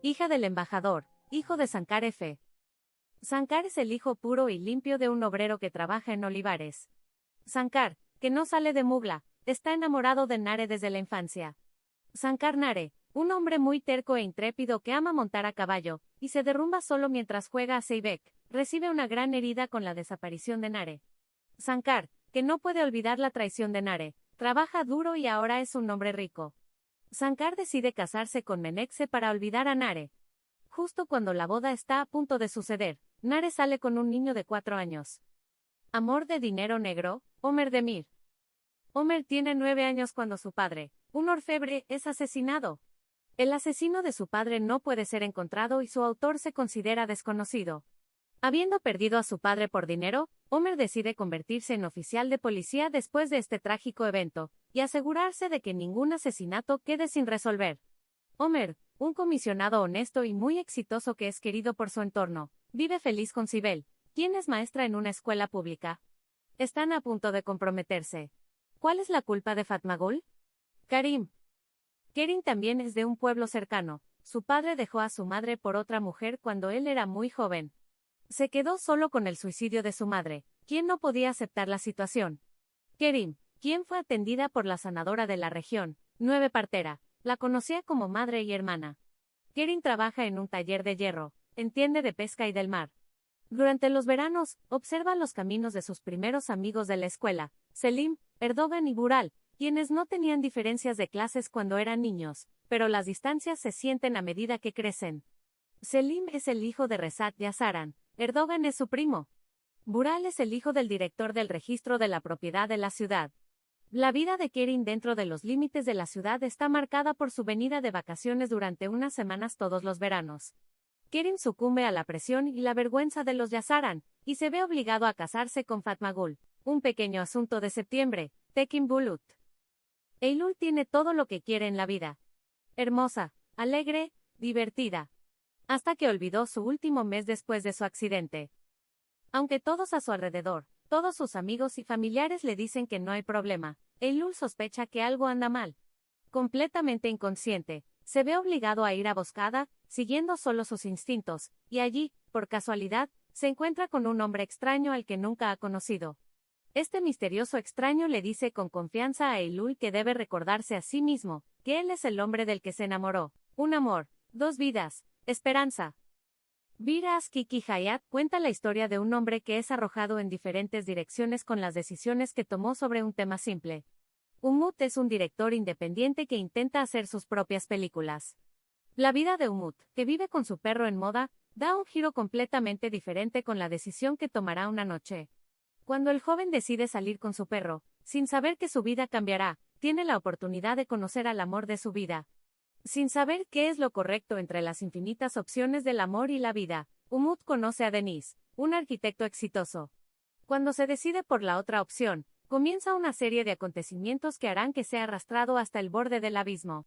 hija del embajador, hijo de Sankar F. Sankar es el hijo puro y limpio de un obrero que trabaja en olivares. Sankar, que no sale de Mugla, está enamorado de Nare desde la infancia. Sankar Nare, un hombre muy terco e intrépido que ama montar a caballo, y se derrumba solo mientras juega a Seibek, recibe una gran herida con la desaparición de Nare. Sankar, que no puede olvidar la traición de Nare, trabaja duro y ahora es un hombre rico. Sankar decide casarse con Menekse para olvidar a Nare. Justo cuando la boda está a punto de suceder, Nare sale con un niño de 4 años. Amor de dinero negro, Omer Demir. Omer tiene 9 años cuando su padre, un orfebre, es asesinado. El asesino de su padre no puede ser encontrado y su autor se considera desconocido. Habiendo perdido a su padre por dinero, Omer decide convertirse en oficial de policía después de este trágico evento, y asegurarse de que ningún asesinato quede sin resolver. Omer, un comisionado honesto y muy exitoso que es querido por su entorno, vive feliz con Sibel, quien es maestra en una escuela pública. Están a punto de comprometerse. ¿Cuál es la culpa de Fatmagul? Karim. Kerim también es de un pueblo cercano. Su padre dejó a su madre por otra mujer cuando él era muy joven. Se quedó solo con el suicidio de su madre, quien no podía aceptar la situación. Kerim, quien fue atendida por la sanadora de la región, 9 partera, la conocía como madre y hermana. Kerim trabaja en un taller de hierro, entiende de pesca y del mar. Durante los veranos, observa los caminos de sus primeros amigos de la escuela, Selim, Erdogan y Bural, quienes no tenían diferencias de clases cuando eran niños, pero las distancias se sienten a medida que crecen. Selim es el hijo de Rezat Yasaran, Erdogan es su primo. Bural es el hijo del director del registro de la propiedad de la ciudad. La vida de Kerim dentro de los límites de la ciudad está marcada por su venida de vacaciones durante unas semanas todos los veranos. Kerim sucumbe a la presión y la vergüenza de los Yasaran, y se ve obligado a casarse con Fatmagul, un pequeño asunto de septiembre, Tekin Bulut. Eylul tiene todo lo que quiere en la vida. Hermosa, alegre, divertida. Hasta que olvidó su último mes después de su accidente. Aunque todos a su alrededor, todos sus amigos y familiares le dicen que no hay problema, Eylul sospecha que algo anda mal. Completamente inconsciente, se ve obligado a ir a Boscada, siguiendo solo sus instintos, y allí, por casualidad, se encuentra con un hombre extraño al que nunca ha conocido. Este misterioso extraño le dice con confianza a Eylul que debe recordarse a sí mismo, que él es el hombre del que se enamoró. Un amor, 2 vidas, esperanza. Viras Kiki Hayat cuenta la historia de un hombre que es arrojado en diferentes direcciones con las decisiones que tomó sobre un tema simple. Umut es un director independiente que intenta hacer sus propias películas. La vida de Umut, que vive con su perro en moda, da un giro completamente diferente con la decisión que tomará una noche. Cuando el joven decide salir con su perro, sin saber que su vida cambiará, tiene la oportunidad de conocer al amor de su vida. Sin saber qué es lo correcto entre las infinitas opciones del amor y la vida, Umut conoce a Denis, un arquitecto exitoso. Cuando se decide por la otra opción, comienza una serie de acontecimientos que harán que sea arrastrado hasta el borde del abismo.